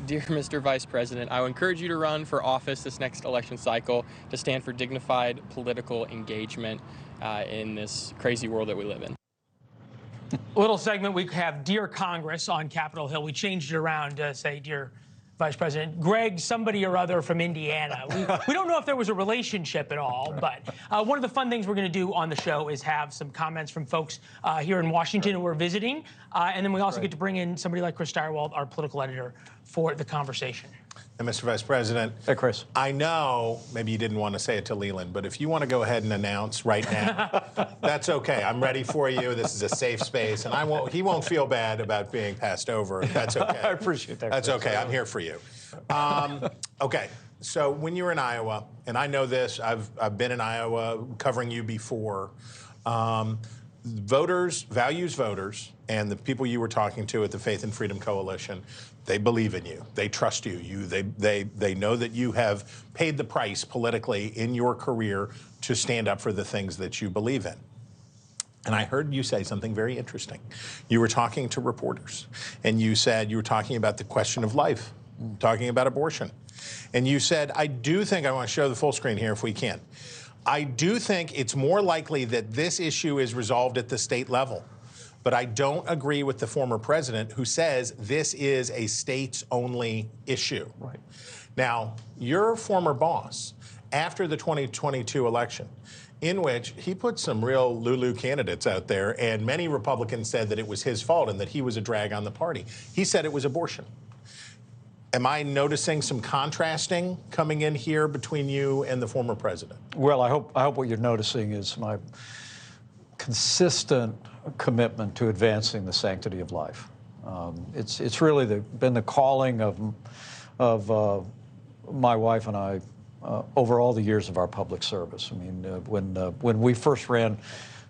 Dear Mr. Vice President, I would encourage you to run for office this next election cycle to stand for dignified political engagement in this crazy world that we live in. Little segment, we have Dear Congress on Capitol Hill. We changed it around to say Dear Vice President Greg, somebody or other from Indiana. We don't know if there was a relationship at all, but one of the fun things we're going to do on the show is have some comments from folks here in Washington who are visiting. And then we also get to bring in somebody like Chris Stirewalt, our political editor, for the conversation. And Mr. Vice President, hey, Chris. I know maybe you didn't want to say it to Leland, but if you want to go ahead and announce right now, that's okay. I'm ready for you. This is a safe space, and he won't feel bad about being passed over. That's okay. I appreciate that. That's okay. I'm here for you. Okay. So when you were in Iowa, and I know this, I've been in Iowa covering you before. Voters, and the people you were talking to at the Faith and Freedom Coalition, they believe in you. They trust you. They know that you have paid the price politically in your career to stand up for the things that you believe in. And I heard you say something very interesting. You were talking to reporters, and you said you were talking about the question of life, talking about abortion. And you said, I do think, I want to show the full screen here if we can. I do think it's more likely that this issue is resolved at the state level. But I don't agree with the former president who says this is a states-only issue. Right. Now, your former boss, after the 2022 election, in which he put some real Lulu candidates out there, and many Republicans said that it was his fault and that he was a drag on the party. He said it was abortion. Am I noticing some contrasting coming in here between you and the former president? Well, I hope what you're noticing is my consistent commitment to advancing the sanctity of life. It's really been the calling of my wife and I over all the years of our public service. I mean, when we first ran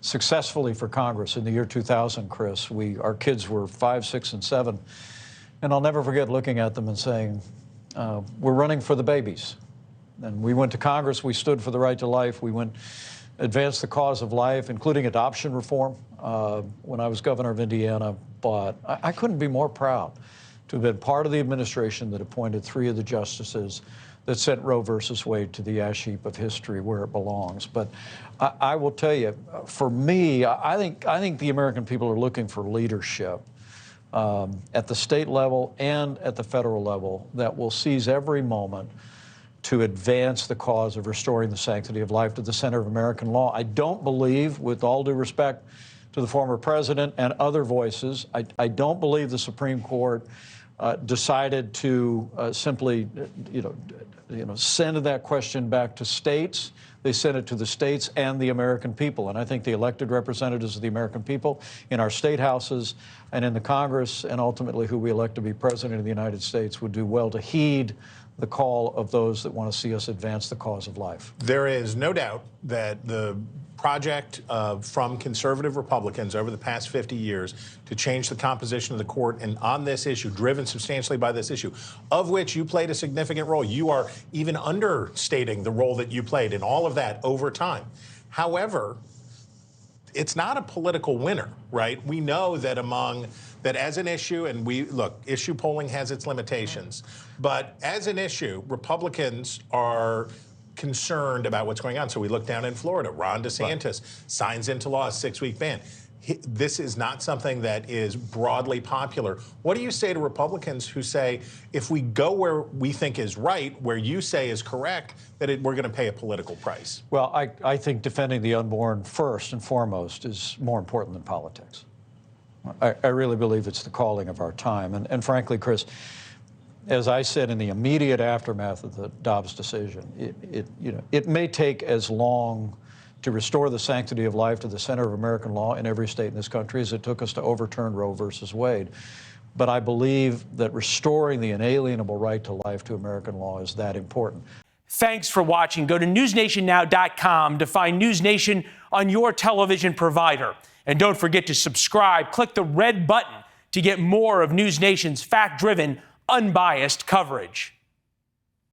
successfully for Congress in the year 2000, Chris, our kids were 5, 6, and 7. And I'll never forget looking at them and saying, we're running for the babies. And we went to Congress, we stood for the right to life, we advanced the cause of life, including adoption reform when I was governor of Indiana. But I couldn't be more proud to have been part of the administration that appointed 3 of the justices that sent Roe versus Wade to the ash heap of history where it belongs. But I will tell you, for me, I think the American people are looking for leadership at the state level and at the federal level that will seize every moment to advance the cause of restoring the sanctity of life to the center of American law. I don't believe, with all due respect to the former president and other voices, I don't believe the Supreme Court decided to simply, send that question back to states. They sent it to the states and the American people. And I think the elected representatives of the American people in our state houses and in the Congress, and ultimately who we elect to be president of the United States, would do well to heed the call of those that want to see us advance the cause of life. There is no doubt that the project from conservative Republicans over the past 50 years to change the composition of the court, and on this issue, driven substantially by this issue, of which you played a significant role. You are even understating the role that you played in all of that over time. However, it's not a political winner, right? We know that that as an issue, and issue polling has its limitations, but as an issue, Republicans are concerned about what's going on. So we look down in Florida. Ron DeSantis signs into law a 6-week ban. This is not something that is broadly popular. What do you say to Republicans who say, if we go where we think is right, where you say is correct, that we're going to pay a political price? Well, I think defending the unborn first and foremost is more important than politics. I really believe it's the calling of our time. And frankly, Chris, as I said in the immediate aftermath of the Dobbs decision, it may take as long to restore the sanctity of life to the center of American law in every state in this country as it took us to overturn Roe versus Wade. But I believe that restoring the inalienable right to life to American law is that important. Thanks for watching. Go to newsnationnow.com to find NewsNation on your television provider. And don't forget to subscribe. Click the red button to get more of NewsNation's fact-driven, unbiased coverage.